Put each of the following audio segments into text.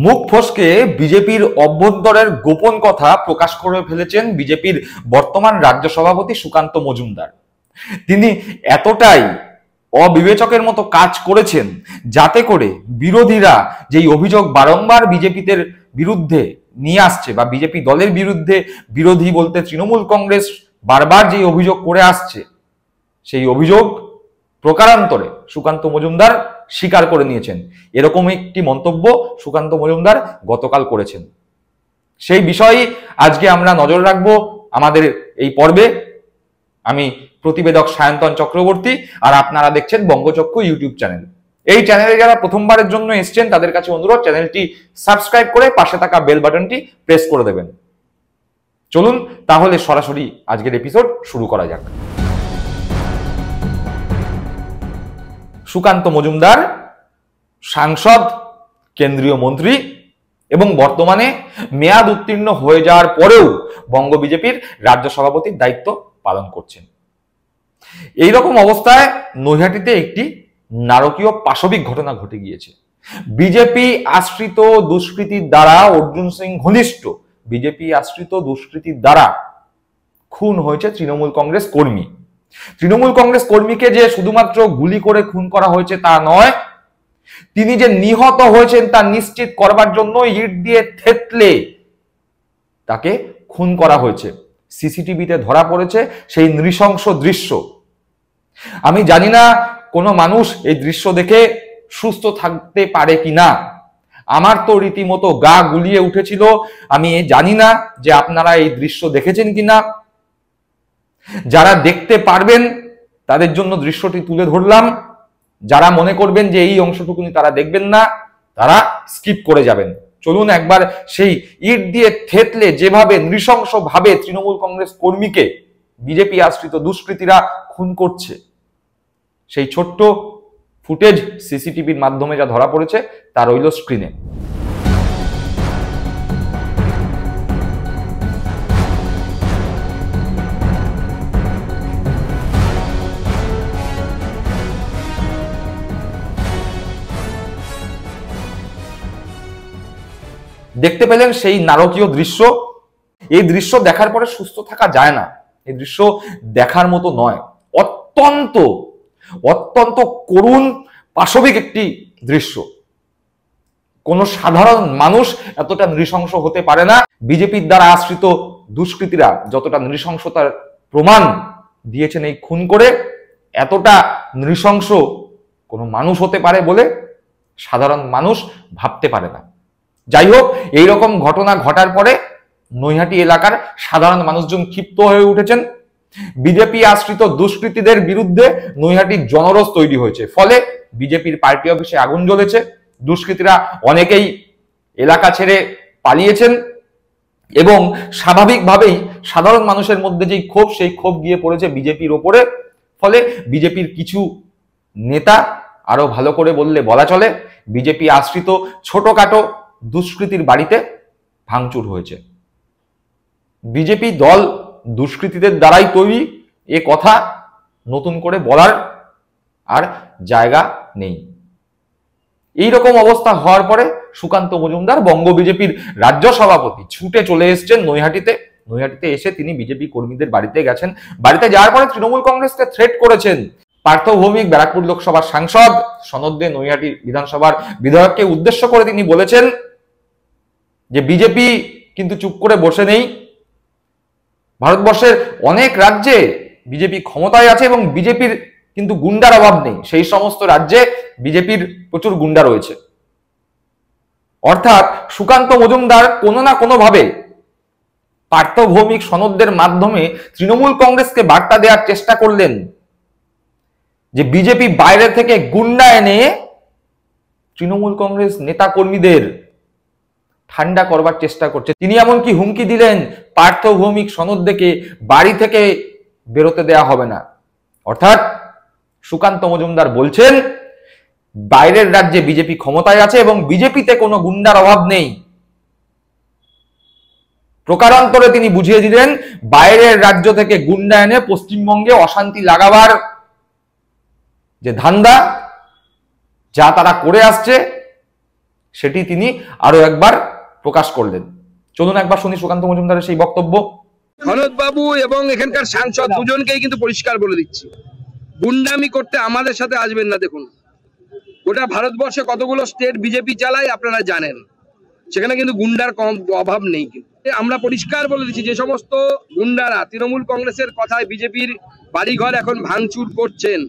মুখ ফসকে বিজেপির অভ্যন্তরের গোপন কথা প্রকাশ করে ফেলেছেন বিজেপির বর্তমান রাজ্য সভাপতি সুকান্ত মজুমদার। তিনি এতটাই অবিবেচকের মতো কাজ করেছেন যাতে করে বিরোধীরা যেই অভিযোগ বারংবার বিজেপিদের বিরুদ্ধে নিয়ে আসছে বা বিজেপি দলের বিরুদ্ধে, বিরোধী বলতে তৃণমূল কংগ্রেস বারবার যেই অভিযোগ করে আসছে, সেই অভিযোগ প্রকারান্তরে সুকান্ত মজুমদার স্বীকার করে নিয়েছেন। এরকম একটি মন্তব্য সুকান্ত মজুমদার গতকাল করেছেন। সেই বিষয়ে আজকে আমরা নজর রাখবো আমাদের এই পর্বে। আমি প্রতিবেদক সায়ন্তন চক্রবর্তী, আর আপনারা দেখছেন বঙ্গচক্ষু ইউটিউব চ্যানেল। এই চ্যানেলে যারা প্রথমবারের জন্য এসেছেন তাদের কাছে অনুরোধ, চ্যানেলটি সাবস্ক্রাইব করে পাশে থাকা বেল বাটনটি প্রেস করে দেবেন। চলুন তাহলে সরাসরি আজকের এপিসোড শুরু করা যাক। সুকান্ত মজুমদার সাংসদ, কেন্দ্রীয় মন্ত্রী এবং বর্তমানে মেয়াদ উত্তীর্ণ হয়ে যাওয়ার পরেও বঙ্গ বিজেপির রাজ্য সভাপতির দায়িত্ব পালন করছেন। এইরকম অবস্থায় নৈহাটিতে একটি নারকীয় পাশবিক ঘটনা ঘটে গিয়েছে। বিজেপি আশ্রিত দুষ্কৃতীর দ্বারা, অর্জুন সিং ঘনিষ্ঠ বিজেপি আশ্রিত দুষ্কৃতীর দ্বারা খুন হয়েছে তৃণমূল কংগ্রেস কর্মী। তৃণমূল কংগ্রেস কর্মীকে যে শুধুমাত্র গুলি করে খুন করা হয়েছে তা নয়, তিনি যে নিহত হয়েছেন তা নিশ্চিত করবার জন্য ইট দিয়ে থেতলে তাকে খুন করা হয়েছে। সিসিটিভিতে ধরা পড়েছে সেই নৃশংস দৃশ্য। আমি জানি না কোনো মানুষ এই দৃশ্য দেখে সুস্থ থাকতে পারে কিনা। আমার তো রীতিমতো গা গুলিয়ে উঠেছিল। আমি জানি না যে আপনারা এই দৃশ্য দেখেছেন কিনা। যারা দেখতে পারবেন তাদের জন্য দৃশ্যটি তুলে ধরলাম। যারা মনে করবেন যে এই অংশটুকুনি তারা দেখবেন না, তারা স্কিপ করে যাবেন। চলুন একবার সেই ইট দিয়ে থেতলে যেভাবে নৃশংসভাবে তৃণমূল কংগ্রেস কর্মীকে বিজেপি আশ্রিত দুষ্কৃতীরা খুন করছে, সেই ছোট্ট ফুটেজ সিসিটিভির মাধ্যমে যা ধরা পড়েছে তা রইল স্ক্রিনে। দেখতে পেলেন সেই নারকীয় দৃশ্য। এই দৃশ্য দেখার পরে সুস্থ থাকা যায় না। এই দৃশ্য দেখার মতো নয়। অত্যন্ত অত্যন্ত করুণ পাশবিক একটি দৃশ্য। কোন সাধারণ মানুষ এতটা নৃশংস হতে পারে না। বিজেপির দ্বারা আশ্রিত দুষ্কৃতীরা যতটা নৃশংসতার প্রমাণ দিয়েছেন এই খুন করে, এতটা নৃশংস কোনো মানুষ হতে পারে বলে সাধারণ মানুষ ভাবতে পারে না। যাই হোক, এইরকম ঘটনা ঘটার পরে নৈহাটি এলাকার সাধারণ মানুষজন ক্ষিপ্ত হয়ে উঠেছেন। বিজেপি আশ্রিত দুষ্কৃতীদের বিরুদ্ধে নৈহাটির জনরোষ তৈরি হয়েছে। ফলে বিজেপির পার্টি অফিসে আগুন জ্বলেছে। দুষ্কৃতীরা অনেকেই এলাকা ছেড়ে পালিয়েছেন এবং স্বাভাবিকভাবেই সাধারণ মানুষের মধ্যে যেই ক্ষোভ, সেই ক্ষোভ গিয়ে পড়েছে বিজেপির ওপরে। ফলে বিজেপির কিছু নেতা, আরো ভালো করে বললে বলা চলে, বিজেপি আশ্রিত ছোটখাটো দুষ্কৃতীর বাড়িতে ভাঙচুর হয়েছে। বিজেপি দল দুষ্কৃতীদের দ্বারাই তৈরি, এ কথা নতুন করে বলার আর জায়গা নেই। এইরকম অবস্থা হওয়ার পরে সুকান্ত মজুমদার, বঙ্গ বিজেপির রাজ্য সভাপতি, ছুটে চলে এসেছেন নৈহাটিতে। নৈহাটিতে এসে তিনি বিজেপি কর্মীদের বাড়িতে গেছেন। বাড়িতে যাওয়ার পরে তৃণমূল কংগ্রেসকে থ্রেট করেছেন। পার্থ ভৌমিক, ব্যারাকপুর লোকসভার সাংসদ, সনদ দে নৈহাটি বিধানসভার বিধায়ককে উদ্দেশ্য করে তিনি বলেছেন যে বিজেপি কিন্তু চুপ করে বসে নেই। ভারতবর্ষের অনেক রাজ্যে বিজেপি ক্ষমতায় আছে এবং বিজেপির কিন্তু গুন্ডার অভাব নেই। সেই সমস্ত রাজ্যে বিজেপির প্রচুর গুন্ডা রয়েছে। অর্থাৎ সুকান্ত মজুমদার কোনো না কোনো ভাবে পার্থ ভৌমিক, সনদদের মাধ্যমে তৃণমূল কংগ্রেসকে বার্তা দেওয়ার চেষ্টা করলেন যে বিজেপি বাইরে থেকে গুন্ডা এনে তৃণমূল কংগ্রেস নেতা কর্মীদের ঠান্ডা করবার চেষ্টা করছে। তিনি এমনকি হুমকি দিলেন পার্থ ভৌমিক, সনদদেরকে বাড়ি থেকে বেরোতে দেয়া হবে না। অর্থাৎ সুকান্ত মজুমদার বলছেন বাইরের রাজ্যে বিজেপি ক্ষমতায় আছে এবং বিজেপিতে কোনো গুন্ডার অভাব নেই। প্রকারান্তরে তিনি বুঝিয়ে দিলেন বাইরের রাজ্য থেকে গুন্ডা এনে পশ্চিমবঙ্গে অশান্তি লাগাবার যে ধান্দা, যা তারা করে আসছে, সেটি তিনি আরো একবার প্রকাশ করলেন। চলুন একবার শুনি সুকান্ত মজুমদারের সেই বক্তব্য। সনদ বাবু এবং এখানকার সাংসদ দুজনকেই কিন্তু পরিষ্কার বলে দিচ্ছি, গুন্ডামি করতে আমাদের সাথে আসবেন না। দেখুন, গোটা ভারতবর্ষে কতগুলো স্টেট বিজেপি চালায় আপনারা জানেন, সেখানে কিন্তু গুন্ডার কম অভাব নেই। কিন্তু আমরা পরিষ্কার বলে দিচ্ছি, যে সমস্ত গুন্ডারা তৃণমূল কংগ্রেসের কথায় বিজেপির বাড়িঘর এখন ভাঙচুর করছেন,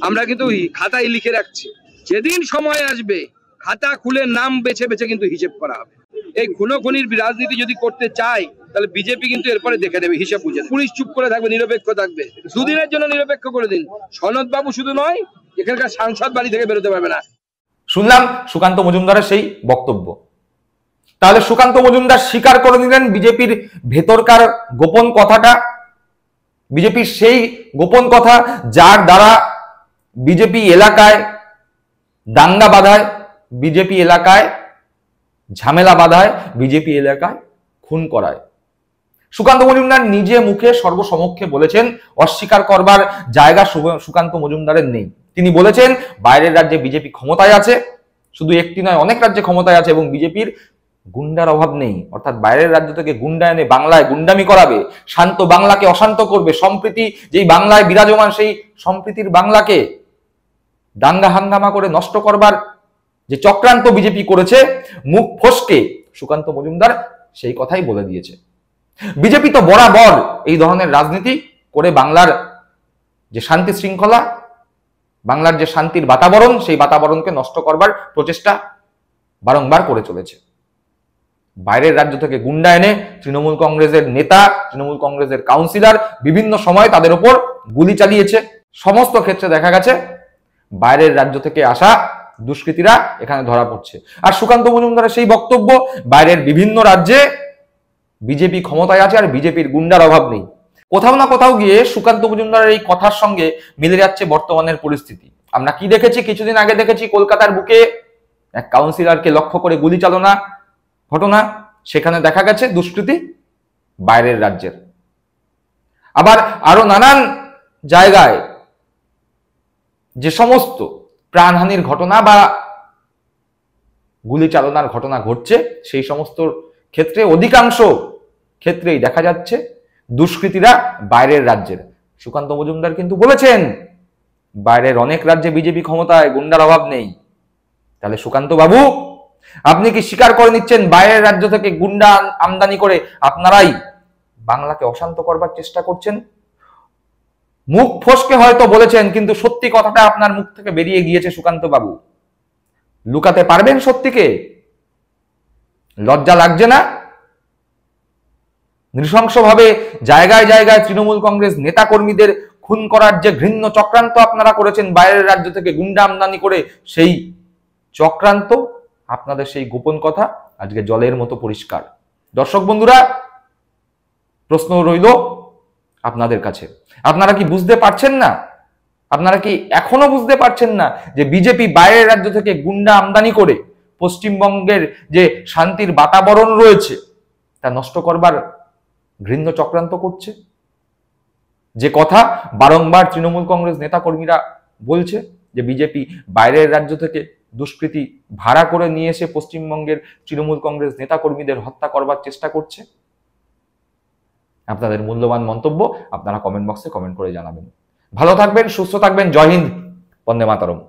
আমরা কিন্তু খাতায় লিখে রাখছি, যেদিন সময় আসবে খাতা খুলে নাম বেছে বেছে কিন্তু হিসেব করা হবে। এই খুনোখুনির রাজনীতি যদি করতে চায় তাহলে বিজেপি কিন্তু এরপরে দেখে নেবে, হিসাব বুঝে। পুলিশ চুপ করে থাকবে, নিরপেক্ষ থাকবে, দুদিনের জন্য নিরপেক্ষ করে দিন। সনদ বাবু শুধু নয়, এখানকার সাংসদ বাড়ি থেকে বেরোতে পারবে না। শুনলাম সুকান্ত মজুমদারের সেই বক্তব্য। তাহলে সুকান্ত মজুমদার স্বীকার করে নিলেন বিজেপির ভেতরকার গোপন কথাটা, বিজেপির সেই গোপন কথা যার দ্বারা বিজেপি এলাকায় দাঙ্গা বাঁধায়, বিজেপি এলাকায় ঝামেলা বাঁধায়, বিজেপি এলাকায় খুন করায়। সুকান্ত মজুমদার নিজে মুখে সর্বসমক্ষে বলেছেন, অস্বীকার করবার জায়গা সুকান্ত মজুমদারের নেই। তিনি বলেছেন বাইরের রাজ্যে বিজেপি ক্ষমতায় আছে, শুধু একটি নয় অনেক রাজ্যে ক্ষমতায় আছে এবং বিজেপির গুন্ডার অভাব নেই। অর্থাৎ বাইরের রাজ্য থেকে গুন্ডা এনে বাংলায় গুন্ডামি করাবে, শান্ত বাংলাকে অশান্ত করবে, সম্প্রীতি যেই বাংলায় বিরাজমান সেই সম্প্রীতির বাংলাকে দাঙ্গা হাঙ্গামা করে নষ্ট করবার যে চক্রান্ত বিজেপি করেছে, মুখ ফসকে সুকান্ত মজুমদার সেই কথাই বলে দিয়েছে। বিজেপি তো বরাবর এই ধরনের রাজনীতি করে বাংলার যে শান্তি শৃঙ্খলা, বাংলার যে শান্তির বাতাবরণ, সেই বাতাবরণকে নষ্ট করবার প্রচেষ্টা বারংবার করে চলেছে। বাইরের রাজ্য থেকে গুন্ডা এনে তৃণমূল কংগ্রেসের নেতা, তৃণমূল কংগ্রেসের কাউন্সিলর বিভিন্ন সময় তাদের উপর গুলি চালিয়েছে। সমস্ত ক্ষেত্রে দেখা গেছে বাইরের রাজ্য থেকে আসা দুষ্কৃতীরা এখানে ধরা পড়ছে। আর সুকান্ত মজুমদারের সেই বক্তব্য, বাইরের বিভিন্ন রাজ্যে বিজেপি ক্ষমতায় আছে আর বিজেপির গুন্ডার অভাব নেই। কোথাও না কোথাও গিয়ে সুকান্ত মজুমদারের এই কথার সঙ্গে মিলে যাচ্ছে বর্তমানের পরিস্থিতি। আমরা কি দেখেছি, কিছুদিন আগে দেখেছি কলকাতার বুকে এক কাউন্সিলরকে লক্ষ্য করে গুলি চালনা ঘটনা, সেখানে দেখা গেছে দুষ্কৃতী বাইরের রাজ্যের। আবার আরো নানান জায়গায় যে সমস্ত প্রাণহানির ঘটনা বা গুলি চালনার ঘটনা ঘটছে, সেই সমস্ত ক্ষেত্রে অধিকাংশ ক্ষেত্রেই দেখা যাচ্ছে দুষ্কৃতীরা বাইরের রাজ্যের। সুকান্ত মজুমদার কিন্তু বলেছেন বাইরের অনেক রাজ্যে বিজেপি ক্ষমতায়, গুন্ডার অভাব নেই। তাহলে সুকান্ত বাবু, আপনি কি স্বীকার করে নিচ্ছেন বাইরের রাজ্য থেকে গুন্ডা আমদানি করে আপনারাই বাংলাকে অশান্ত করবার চেষ্টা করছেন? মুখ ফসকে হয়তো বলেছেন, কিন্তু সত্যি কথাটা আপনার মুখ থেকে বেরিয়ে গিয়েছে সুকান্ত বাবু। লুকাতে পারবেন সত্যিকে? লজ্জা লাগছে না? নৃশংসভাবে জায়গায় জায়গায় তৃণমূল কংগ্রেস নেতা কর্মীদের খুন করার যে ঘৃণ্য চক্রান্ত আপনারা করেছেন বাইরের রাজ্য থেকে গুন্ডা আমদানি করে, সেই চক্রান্ত, আপনাদের সেই গোপন কথা আজকে জলের মতো পরিষ্কার। দর্শক বন্ধুরা, প্রশ্ন রইল আপনাদের কাছে, আপনারা কি বুঝতে পারছেন না? আপনারা কি এখনো বুঝতে পারছেন না যে বিজেপি বাইরের রাজ্য থেকে গুন্ডা আমদানি করে পশ্চিমবঙ্গের যে শান্তির বাতাবরণ রয়েছে তা নষ্ট করবার ঘৃণ্য চক্রান্ত করছে? যে কথা বারংবার তৃণমূল কংগ্রেস নেতাকর্মীরা বলছে যে বিজেপি বাইরের রাজ্য থেকে দুষ্কৃতী ভাড়া করে নিয়ে এসে পশ্চিমবঙ্গের তৃণমূল কংগ্রেস নেতাকর্মীদের হত্যা করবার চেষ্টা করছে। আপনাদের মূল্যবান মন্তব্য আপনারা কমেন্ট বক্সে কমেন্ট করে জানাবেন। ভালো থাকবেন, সুস্থ থাকবেন। জয় হিন্দ, বন্দে মাতরম।